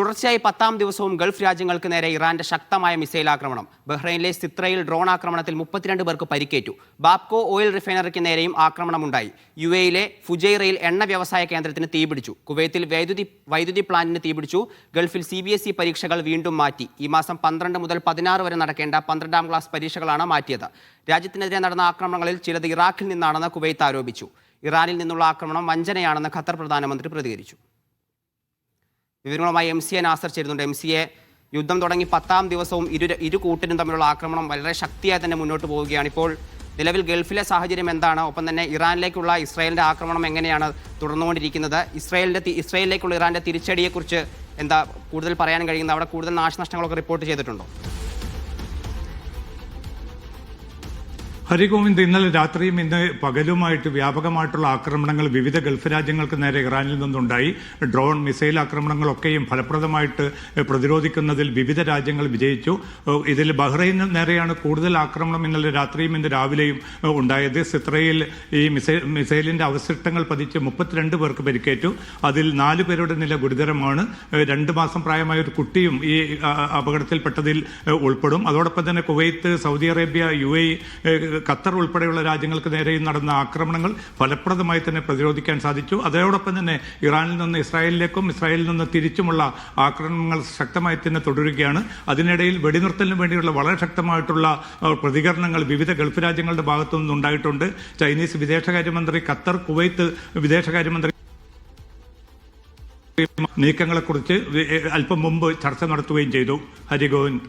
തുടർച്ചയായി 10ാം ദിവസവും ഗൾഫ് രാജ്യങ്ങൾക്ക് നേരെ ഇറാന്റെ ശക്തമായ മിസൈൽ ആക്രമണം. ബഹ്റൈനിലെ സിത്രയിൽ ഡ്രോൺ ആക്രമണത്തിൽ 32 പേർക്ക് പരിക്കേറ്റു. ബാപ്കോ ഓയിൽ റിഫൈനറിക്ക് നേരെയും ആക്രമണമുണ്ടായി. യുഎഇയിലെ ഫുജൈറയിൽ എണ്ണ വ്യവസായ കേന്ദ്രത്തിന് തീപിടിച്ചു. കുവൈത്തിൽ വൈദ്യുതി പ്ലാന്റിന് തീപിടിച്ചു. ഗൾഫിൽ CBSE പരീക്ഷകൾ വീണ്ടും മാറ്റി. ഈ മാസം 12 മുതൽ 16 വരെ നടക്കേണ്ട 12ാം ക്ലാസ് പരീക്ഷകളാണ് മാറ്റിയത്. രാജ്യത്തിനെതിരെ നടന്ന ആക്രമണങ്ങളിൽ ചിലത് ഇറാഖിൽ നിന്നാണെന്ന് കുവൈത്ത് ആരോപിച്ചു. ഇറാനിൽ നിന്നുള്ള ആക്രമണം വഞ്ചനയാണെന്ന് ഖത്തർ പ്രധാനമന്ത്രി പ്രതികരിച്ചു. വിവരങ്ങളുമായി MCA നാസർ ചേരുന്നുണ്ട്. MCA, യുദ്ധം തുടങ്ങി 10ാം ദിവസവും ഇരു കൂട്ടരും തമ്മിലുള്ള ആക്രമണം വളരെ ശക്തിയായി തന്നെ മുന്നോട്ട് പോവുകയാണ്. ഇപ്പോൾ നിലവിൽ ഗൾഫിലെ സാഹചര്യം എന്താണ്? ഒപ്പം തന്നെ ഇറാനിലേക്കുള്ള ഇസ്രായേലിന്റെ ആക്രമണം എങ്ങനെയാണ് തുടർന്നുകൊണ്ടിരിക്കുന്നത്? ഇസ്രായേലിലേക്കുള്ള ഇറാന്റെ തിരിച്ചടിയെക്കുറിച്ച് എന്താ കൂടുതൽ പറയാൻ കഴിയുന്നത്? അവിടെ കൂടുതൽ നാശനഷ്ടങ്ങളൊക്കെ റിപ്പോർട്ട് ചെയ്തിട്ടുണ്ടോ? ഹരിഗോവിന്ദ്, ഇന്നലെ രാത്രിയും ഇന്ന് പകലുമായിട്ട് വ്യാപകമായിട്ടുള്ള ആക്രമണങ്ങൾ വിവിധ ഗൾഫ് രാജ്യങ്ങൾക്ക് നേരെ ഇറാനിൽ നിന്നുണ്ടായി. ഡ്രോൺ, മിസൈൽ ആക്രമണങ്ങളൊക്കെയും ഫലപ്രദമായിട്ട് പ്രതിരോധിക്കുന്നതിൽ വിവിധ രാജ്യങ്ങൾ വിജയിച്ചു. ഇതിൽ ബഹ്റൈന് നേരെയാണ് കൂടുതൽ ആക്രമണം ഇന്നലെ രാത്രിയും ഇന്ന് രാവിലെയും ഉണ്ടായത്. സിത്രയിൽ ഈ മിസൈലിന്റെ അവശിഷ്ടങ്ങൾ പതിച്ച് 32 പേർക്ക് പരിക്കേറ്റു. അതിൽ 4 പേരുടെ നില ഗുരുതരമാണ്. 2 മാസം പ്രായമായ ഒരു കുട്ടിയും ഈ അപകടത്തിൽപ്പെട്ടതിൽ ഉൾപ്പെടും. അതോടൊപ്പം തന്നെ Kuwait, Saudi Arabia, UAE, Qatar ഉൾപ്പെടെയുള്ള രാജ്യങ്ങൾക്ക് നേരെയും നടന്ന ആക്രമണങ്ങൾ ഫലപ്രദമായി തന്നെ പ്രതിരോധിക്കാൻ സാധിച്ചു. അതോടൊപ്പം തന്നെ ഇറാനിൽ നിന്ന് ഇസ്രായേലിലേക്കും ഇസ്രായേലിൽ നിന്ന് തിരിച്ചുമുള്ള ആക്രമണങ്ങൾ ശക്തമായി തന്നെ തുടരുകയാണ്. അതിനിടയിൽ വെടിനിർത്തലിന് വേണ്ടിയുള്ള വളരെ ശക്തമായിട്ടുള്ള പ്രതികരണങ്ങൾ വിവിധ ഗൾഫ് രാജ്യങ്ങളുടെ ഭാഗത്തു നിന്നുണ്ടായിട്ടുണ്ട്. ചൈനീസ് വിദേശകാര്യമന്ത്രി, ഖത്തർ, കുവൈത്ത് വിദേശകാര്യമന്ത്രി നീക്കങ്ങളെക്കുറിച്ച് അല്പം മുമ്പ് ചർച്ച നടത്തുകയും ചെയ്തു. ഹരിഗോവിന്ദ്.